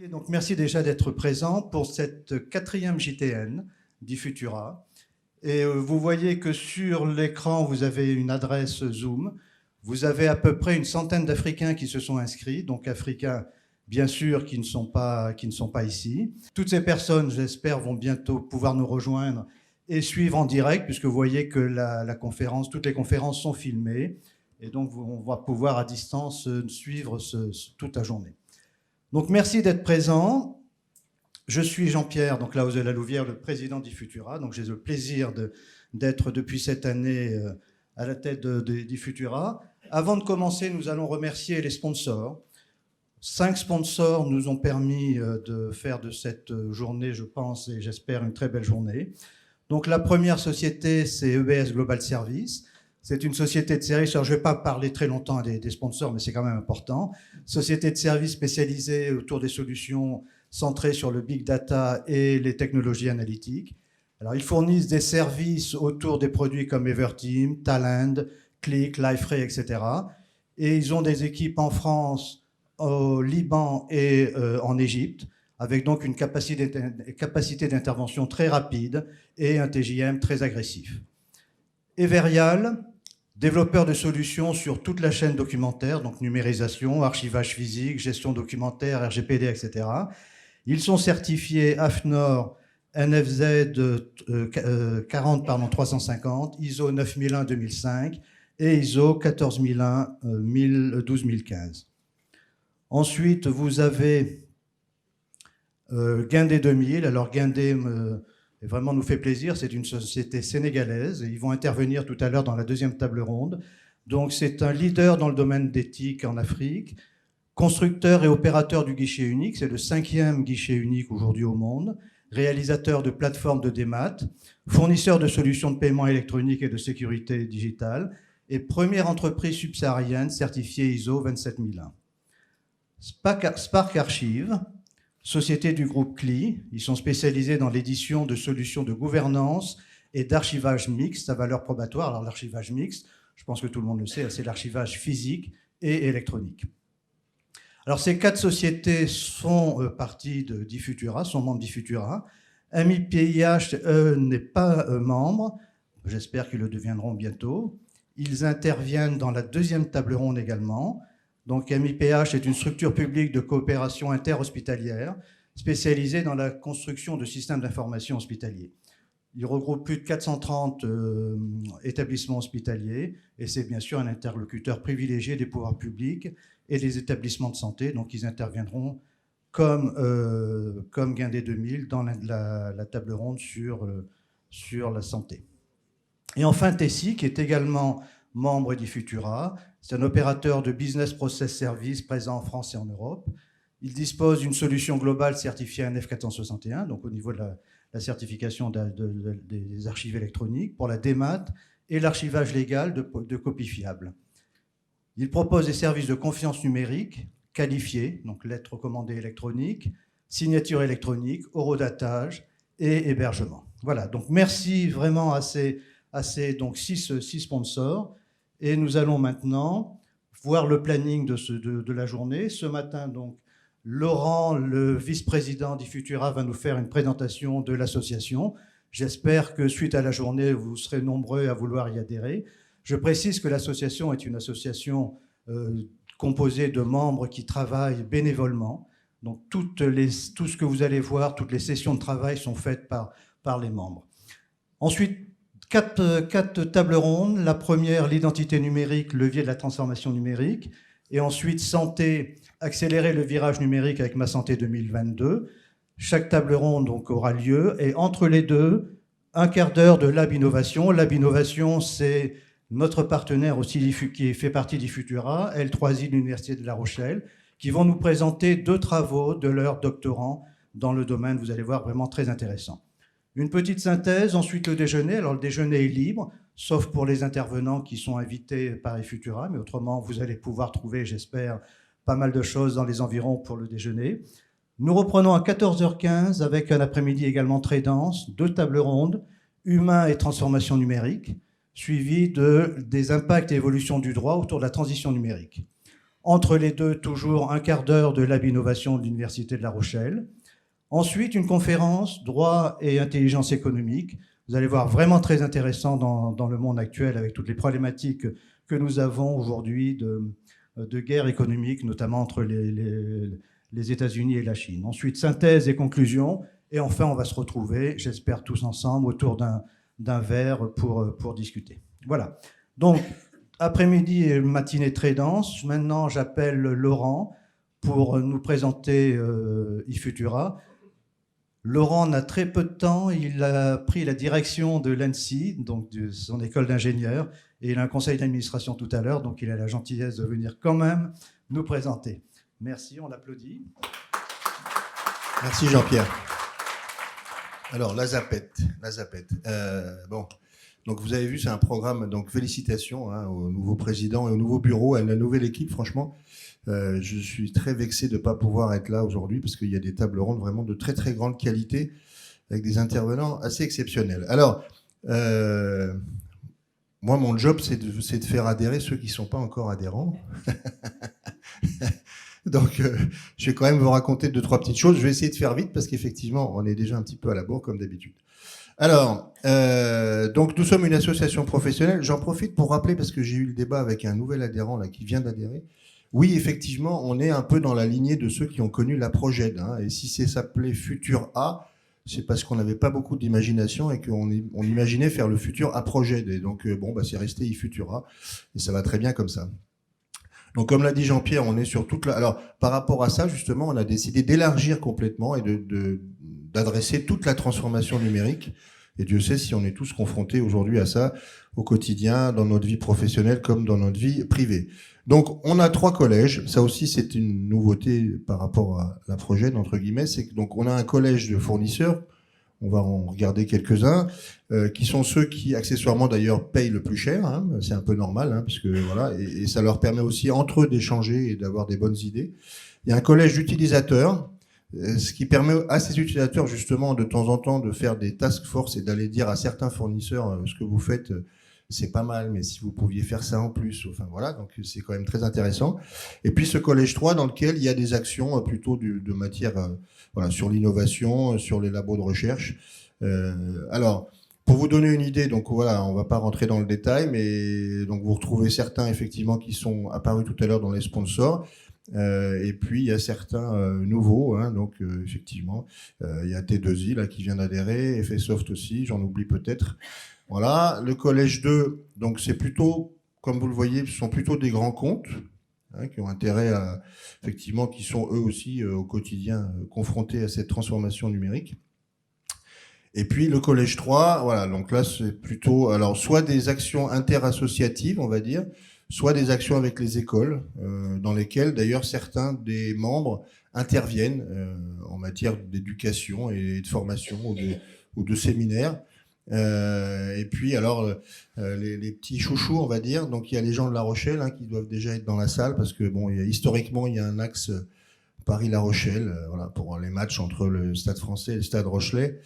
Et donc, merci déjà d'être présent pour cette quatrième JTN d'Ifutura. Et vous voyez que sur l'écran, vous avez une adresse Zoom. Vous avez à peu près une centaine d'Africains qui se sont inscrits, donc Africains, bien sûr, qui ne sont pas ici. Toutes ces personnes, j'espère, vont bientôt pouvoir nous rejoindre et suivre en direct, puisque vous voyez que toutes les conférences sont filmées. Et donc, on va pouvoir à distance suivre toute la journée. Donc, merci d'être présent. Je suis Jean-Pierre, donc là, la Louvière, le président d'Ifutura. Donc, j'ai le plaisir d'être depuis cette année à la tête d'Ifutura. Avant de commencer, nous allons remercier les sponsors. 5 sponsors nous ont permis de faire de cette journée, je pense, et j'espère, une très belle journée. Donc, la première société, c'est EBS Global Service. C'est une société de services, alors je ne vais pas parler très longtemps des sponsors, mais c'est quand même important. Société de services spécialisée autour des solutions centrées sur le big data et les technologies analytiques. Alors, ils fournissent des services autour des produits comme Everteam, Talend, Click, Liferay, etc. Et ils ont des équipes en France, au Liban et en Égypte, avec donc une capacité d'intervention très rapide et un TJM très agressif. Everyal, développeur de solutions sur toute la chaîne documentaire, donc numérisation, archivage physique, gestion documentaire, RGPD, etc. Ils sont certifiés AFNOR, NFZ 350, ISO 9001-2005 et ISO 14001-12015. Ensuite, vous avez Guindé 2000. Alors Guindé vraiment nous fait plaisir, c'est une société sénégalaise. Ils vont intervenir tout à l'heure dans la deuxième table ronde. Donc c'est un leader dans le domaine d'éthique en Afrique, constructeur et opérateur du guichet unique, c'est le 5e guichet unique aujourd'hui au monde, réalisateur de plateformes de démat, fournisseur de solutions de paiement électronique et de sécurité digitale, et première entreprise subsaharienne certifiée ISO 27001. Spark Archive, société du groupe CLI, ils sont spécialisés dans l'édition de solutions de gouvernance et d'archivage mixte à valeur probatoire. Alors l'archivage mixte, je pense que tout le monde le sait, c'est l'archivage physique et électronique. Alors ces 4 sociétés sont parties d'Ifutura, sont membres d'Ifutura. MIPIH n'est pas membre, j'espère qu'ils le deviendront bientôt. Ils interviennent dans la deuxième table ronde également. Donc MIPH est une structure publique de coopération interhospitalière spécialisée dans la construction de systèmes d'information hospitaliers. Il regroupe plus de 430 établissements hospitaliers et c'est bien sûr un interlocuteur privilégié des pouvoirs publics et des établissements de santé. Donc ils interviendront comme Guindé 2000 dans la table ronde sur la santé. Et enfin Tessie, qui est également membre d'Ifutura. C'est un opérateur de business process service présent en France et en Europe. Il dispose d'une solution globale certifiée ANF 461, donc au niveau de la certification des archives électroniques, pour la démat et l'archivage légal de copies fiables. Il propose des services de confiance numérique qualifiés, donc lettres recommandées électroniques, signature électronique, horodatage et hébergement. Voilà, donc merci vraiment à ces donc 6 sponsors. Et nous allons maintenant voir le planning de la journée. Ce matin, donc, Laurent, le vice-président d'Ifutura, va nous faire une présentation de l'association. J'espère que suite à la journée, vous serez nombreux à vouloir y adhérer. Je précise que l'association est une association composée de membres qui travaillent bénévolement. Donc tout ce que vous allez voir, toutes les sessions de travail sont faites par les membres. Ensuite, 4 tables rondes. La première, l'identité numérique, levier de la transformation numérique. Et ensuite, santé, accélérer le virage numérique avec Ma Santé 2022. Chaque table ronde donc, aura lieu. Et entre les deux, un quart d'heure de Lab Innovation. Lab Innovation, c'est notre partenaire aussi qui fait partie d'Ifutura, L3I de l'Université de La Rochelle, qui vont nous présenter 2 travaux de leurs doctorants dans le domaine, vous allez voir, vraiment très intéressant. Une petite synthèse, ensuite le déjeuner. Alors le déjeuner est libre, sauf pour les intervenants qui sont invités par Ifutura, mais autrement vous allez pouvoir trouver, j'espère, pas mal de choses dans les environs pour le déjeuner. Nous reprenons à 14h15 avec un après-midi également très dense, 2 tables rondes, humain et transformation numérique, suivies des impacts et évolutions du droit autour de la transition numérique. Entre les deux, toujours un quart d'heure de Lab Innovation de l'Université de La Rochelle. Ensuite, une conférence droit et intelligence économique. Vous allez voir, vraiment très intéressant dans le monde actuel avec toutes les problématiques que nous avons aujourd'hui de guerre économique, notamment entre les États-Unis et la Chine. Ensuite, synthèse et conclusion. Et enfin, on va se retrouver, j'espère tous ensemble, autour d'un verre pour discuter. Voilà. Donc, après-midi et matinée très dense. Maintenant, j'appelle Laurent pour nous présenter eFutura. Laurent a très peu de temps, il a pris la direction de l'ANSSI, donc de son école d'ingénieur, et il a un conseil d'administration tout à l'heure, donc il a la gentillesse de venir quand même nous présenter. Merci, on l'applaudit. Merci Jean-Pierre. Alors, la ZAPET. Bon, donc vous avez vu, c'est un programme, donc félicitations au nouveau président et au nouveau bureau, à la nouvelle équipe, franchement. Je suis très vexé de ne pas pouvoir être là aujourd'hui parce qu'il y a des tables rondes vraiment de très très grande qualité avec des intervenants assez exceptionnels. Alors, moi, mon job, c'est de faire adhérer ceux qui ne sont pas encore adhérents. Donc, je vais quand même vous raconter 2-3 petites choses. Je vais essayer de faire vite parce qu'effectivement, on est déjà un petit peu à la bourre comme d'habitude. Alors, donc nous sommes une association professionnelle. J'en profite pour rappeler, parce que j'ai eu le débat avec un nouvel adhérent là, qui vient d'adhérer. Oui, effectivement, on est un peu dans la lignée de ceux qui ont connu la Proged. Et si ça s'appelait Futur A, c'est parce qu'on n'avait pas beaucoup d'imagination et qu'on imaginait faire le futur à Proged. Et donc, c'est resté eFutura. Et ça va très bien comme ça. Donc, comme l'a dit Jean-Pierre, on est sur toute la... Alors, par rapport à ça, justement, on a décidé d'élargir complètement et d'adresser toute la transformation numérique. Et Dieu sait si on est tous confrontés aujourd'hui à ça au quotidien, dans notre vie professionnelle comme dans notre vie privée. Donc, on a 3 collèges. Ça aussi, c'est une nouveauté par rapport à la Proged, entre guillemets. C'est que donc on a un collège de fournisseurs. On va en regarder quelques-uns, qui sont ceux qui, accessoirement d'ailleurs, payent le plus cher. C'est un peu normal, parce que voilà, et ça leur permet aussi entre eux d'échanger et d'avoir des bonnes idées. Il y a un collège d'utilisateurs, ce qui permet à ces utilisateurs justement de temps en temps de faire des task force et d'aller dire à certains fournisseurs ce que vous faites. C'est pas mal, mais si vous pouviez faire ça en plus, enfin voilà, donc c'est quand même très intéressant. Et puis ce collège 3 dans lequel il y a des actions plutôt de matière voilà, sur l'innovation, sur les labos de recherche. Alors, pour vous donner une idée, donc voilà, on va pas rentrer dans le détail, mais donc vous retrouvez certains effectivement qui sont apparus tout à l'heure dans les sponsors. Et puis il y a certains nouveaux, donc effectivement, il y a T2I là qui vient d'adhérer, Effesoft aussi, j'en oublie peut-être. Voilà, le collège 2, donc c'est plutôt, comme vous le voyez, ce sont plutôt des grands comptes qui ont intérêt à, effectivement, qui sont eux aussi au quotidien confrontés à cette transformation numérique. Et puis le collège 3, voilà, donc là c'est plutôt, alors soit des actions interassociatives, on va dire, soit des actions avec les écoles, dans lesquelles d'ailleurs certains des membres interviennent en matière d'éducation et de formation ou de séminaires. Et puis alors les petits chouchous, on va dire, donc il y a les gens de La Rochelle qui doivent déjà être dans la salle parce que bon, historiquement il y a un axe Paris-La Rochelle, voilà, pour les matchs entre le Stade Français et le Stade Rochelais.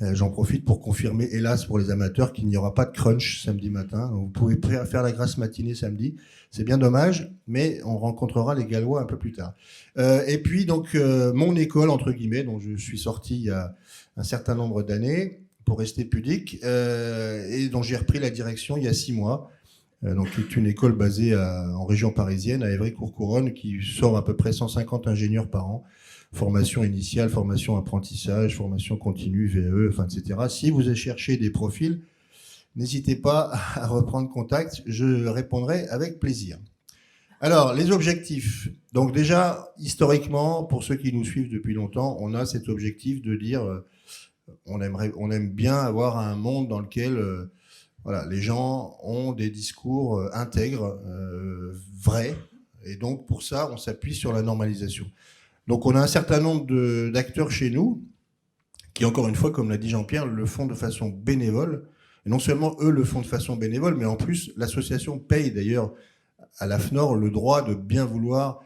J'en profite pour confirmer, hélas pour les amateurs, qu'il n'y aura pas de crunch samedi matin. Donc, vous pouvez faire la grasse matinée samedi. C'est bien dommage, mais on rencontrera les Gallois un peu plus tard. Et puis donc mon école entre guillemets, dont je suis sorti il y a un certain nombre d'années, pour rester pudique, et dont j'ai repris la direction il y a 6 mois. Donc, qui est une école basée en région parisienne, à Évry-Courcouronnes, qui sort à peu près 150 ingénieurs par an. Formation initiale, formation apprentissage, formation continue, VE, enfin, etc. Si vous cherchez des profils, n'hésitez pas à reprendre contact, je répondrai avec plaisir. Alors, les objectifs. Donc déjà, historiquement, pour ceux qui nous suivent depuis longtemps, on a cet objectif de dire on aime bien avoir un monde dans lequel voilà, les gens ont des discours intègres, vrais, et donc pour ça, on s'appuie sur la normalisation. Donc on a un certain nombre d'acteurs chez nous qui, encore une fois, comme l'a dit Jean-Pierre, le font de façon bénévole. Et non seulement eux le font de façon bénévole, mais en plus, l'association paye d'ailleurs à l'AFNOR le droit de bien vouloir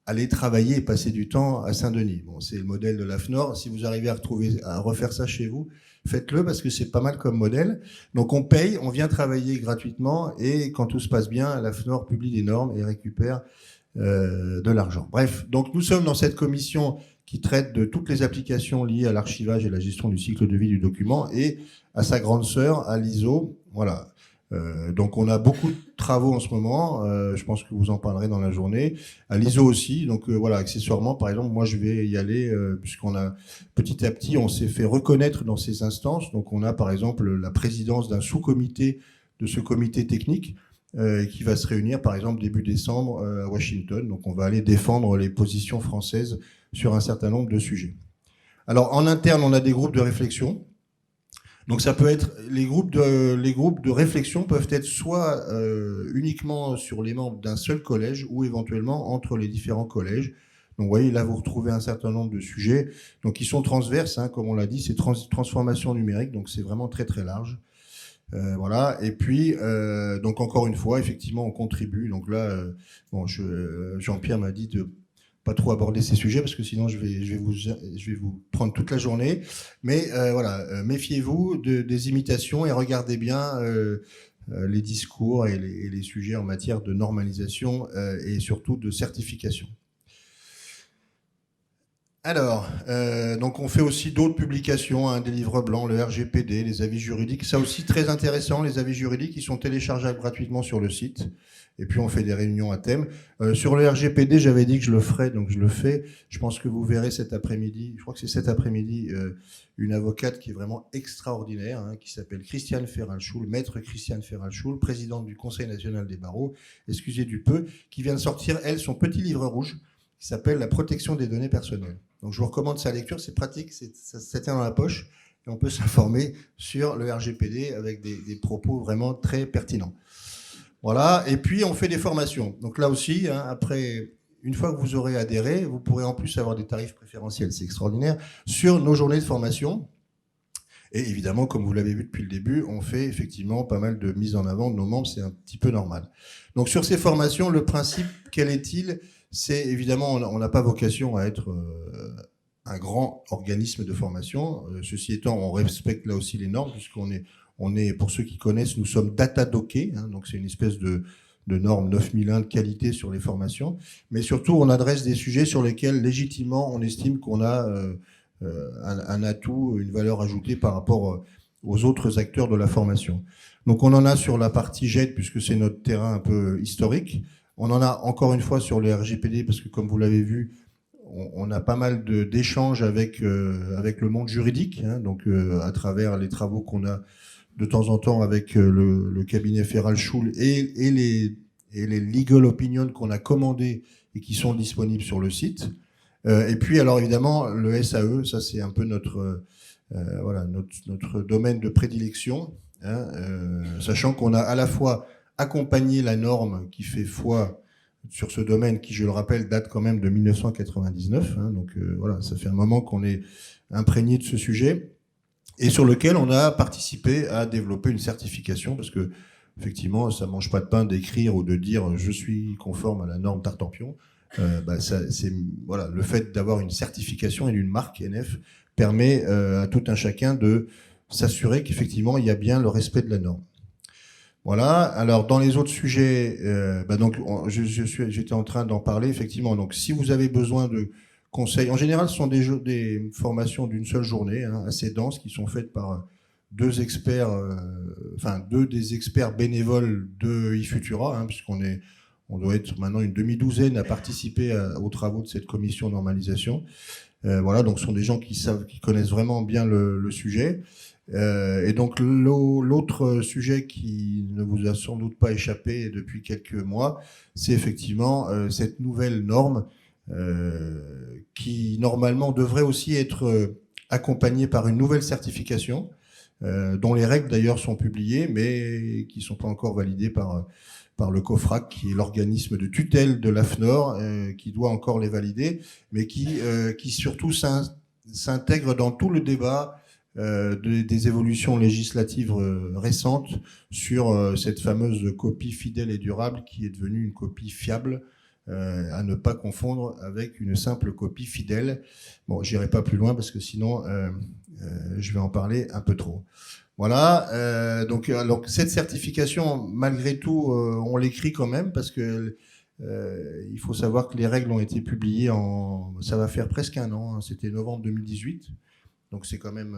aller travailler et passer du temps à Saint-Denis. Bon, c'est le modèle de l'AFNOR. Si vous arrivez à refaire ça chez vous, faites-le parce que c'est pas mal comme modèle. Donc on paye, on vient travailler gratuitement et quand tout se passe bien, l'AFNOR publie des normes et récupère de l'argent. Bref, donc nous sommes dans cette commission qui traite de toutes les applications liées à l'archivage et la gestion du cycle de vie du document, et à sa grande sœur, à l'ISO. Voilà. Donc on a beaucoup de travaux en ce moment, je pense que vous en parlerez dans la journée, à l'ISO aussi, donc voilà, accessoirement par exemple, moi je vais y aller, puisqu'on a petit à petit, on s'est fait reconnaître dans ces instances, donc on a par exemple la présidence d'un sous-comité de ce comité technique, qui va se réunir par exemple début décembre à Washington, donc on va aller défendre les positions françaises sur un certain nombre de sujets. Alors en interne, on a des groupes de réflexion. Donc ça peut être les groupes de réflexion peuvent être soit uniquement sur les membres d'un seul collège ou éventuellement entre les différents collèges. Donc vous voyez là vous retrouvez un certain nombre de sujets donc qui sont transverses, hein, comme on l'a dit, c'est transformation numérique, donc c'est vraiment très très large. Voilà. Et puis donc encore une fois effectivement on contribue. Donc là bon Jean-Pierre m'a dit de pas trop aborder ces sujets parce que sinon je vais vous prendre toute la journée. Mais voilà, méfiez-vous des imitations et regardez bien les discours et les sujets en matière de normalisation et surtout de certification. Alors, donc on fait aussi d'autres publications, hein, des livres blancs, le RGPD, les avis juridiques. Ça aussi très intéressant, les avis juridiques, ils sont téléchargeables gratuitement sur le site. Et puis on fait des réunions à thème. Sur le RGPD, j'avais dit que je le ferais, donc je le fais. Je pense que vous verrez cet après-midi, je crois que c'est cet après-midi, une avocate qui est vraiment extraordinaire, hein, qui s'appelle Christiane Ferralschul, maître Christiane Ferralschul, présidente du Conseil national des barreaux, excusez du peu, qui vient de sortir, elle, son petit livre rouge, qui s'appelle La protection des données personnelles. Donc je vous recommande sa lecture, c'est pratique, ça tient dans la poche, et on peut s'informer sur le RGPD avec des propos vraiment très pertinents. Voilà, et puis on fait des formations. Donc là aussi, hein, après, une fois que vous aurez adhéré, vous pourrez en plus avoir des tarifs préférentiels, c'est extraordinaire, sur nos journées de formation. Et évidemment, comme vous l'avez vu depuis le début, on fait effectivement pas mal de mise en avant de nos membres, c'est un petit peu normal. Donc sur ces formations, le principe, quel est-il ? C'est évidemment, on n'a pas vocation à être un grand organisme de formation. Ceci étant, on respecte là aussi les normes, puisqu'on est, pour ceux qui connaissent, nous sommes data-dockés, hein, donc c'est une espèce de norme 9001 de qualité sur les formations. Mais surtout, on adresse des sujets sur lesquels, légitimement, on estime qu'on a un atout, une valeur ajoutée par rapport aux autres acteurs de la formation. Donc on en a sur la partie GED, puisque c'est notre terrain un peu historique. On en a encore une fois sur le RGPD, parce que comme vous l'avez vu, on a pas mal d'échanges avec le monde juridique, hein, donc à travers les travaux qu'on a de temps en temps avec le cabinet Ferralschul et les legal opinions qu'on a commandés et qui sont disponibles sur le site. Et puis alors évidemment le SAE, ça c'est un peu notre domaine de prédilection, hein, sachant qu'on a à la fois accompagné la norme qui fait foi sur ce domaine qui, je le rappelle, date quand même de 1999, hein, donc voilà, ça fait un moment qu'on est imprégné de ce sujet et sur lequel on a participé à développer une certification parce que effectivement ça mange pas de pain d'écrire ou de dire je suis conforme à la norme Tartampion. Voilà, le fait d'avoir une certification et une marque NF permet à tout un chacun de s'assurer qu'effectivement il y a bien le respect de la norme. Voilà. Alors dans les autres sujets, donc j'étais en train d'en parler effectivement. Donc si vous avez besoin de conseils, en général ce sont des formations d'une seule journée, hein, assez denses, qui sont faites par deux des experts bénévoles de eFutura, hein, on doit être maintenant une demi-douzaine à participer aux travaux de cette commission normalisation. Voilà, donc ce sont des gens qui connaissent vraiment bien le sujet. Et donc l'autre sujet qui ne vous a sans doute pas échappé depuis quelques mois, c'est effectivement cette nouvelle norme qui normalement devrait aussi être accompagnée par une nouvelle certification, dont les règles d'ailleurs sont publiées, mais qui ne sont pas encore validées par le COFRAC, qui est l'organisme de tutelle de l'AFNOR, qui doit encore les valider, mais qui surtout s'intègre dans tout le débat des évolutions législatives récentes sur cette fameuse copie fidèle et durable qui est devenue une copie fiable, à ne pas confondre avec une simple copie fidèle. Bon, j'irai pas plus loin parce que sinon je vais en parler un peu trop. Voilà, donc alors cette certification, malgré tout, on l'écrit quand même parce que Il faut savoir que les règles ont été publiées ça va faire presque un an, hein, c'était novembre 2018. Donc c'est quand même,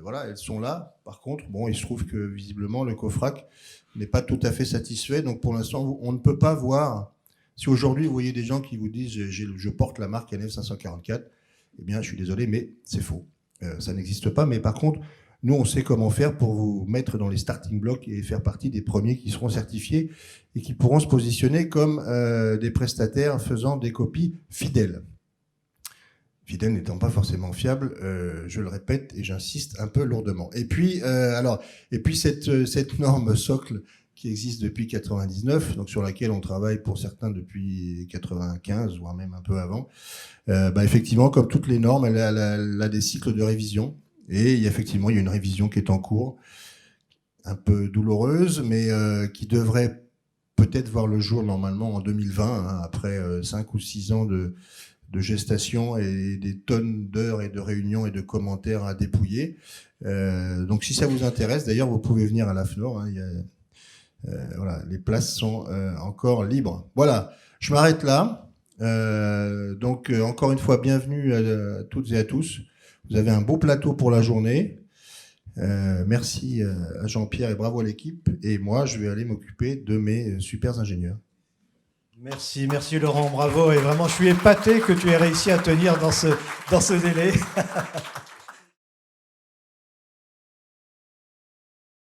voilà, elles sont là. Par contre, bon, il se trouve que visiblement le COFRAC n'est pas tout à fait satisfait. Donc pour l'instant, on ne peut pas voir. Si aujourd'hui vous voyez des gens qui vous disent je porte la marque NF 544, eh bien je suis désolé, mais c'est faux. Ça n'existe pas. Mais par contre, nous on sait comment faire pour vous mettre dans les starting blocks et faire partie des premiers qui seront certifiés et qui pourront se positionner comme des prestataires faisant des copies fidèles. Fidèle n'étant pas forcément fiable, je le répète et j'insiste un peu lourdement. Et puis cette norme socle qui existe depuis 99, donc sur laquelle on travaille pour certains depuis 95, voire même un peu avant, effectivement, comme toutes les normes, elle a des cycles de révision. Et effectivement, il y a une révision qui est en cours, un peu douloureuse, mais qui devrait peut-être voir le jour normalement en 2020, hein, après 5 ou 6 ans de gestation et des tonnes d'heures et de réunions et de commentaires à dépouiller. Donc si ça vous intéresse, d'ailleurs, vous pouvez venir à l'AFNOR. Hein, voilà, les places sont encore libres. Voilà, je m'arrête là. Donc encore une fois, bienvenue à toutes et à tous. Vous avez un beau plateau pour la journée. Merci à Jean-Pierre et bravo à l'équipe. Et moi, je vais aller m'occuper de mes super ingénieurs. Merci Laurent, bravo. Et vraiment, je suis épaté que tu aies réussi à tenir dans ce délai.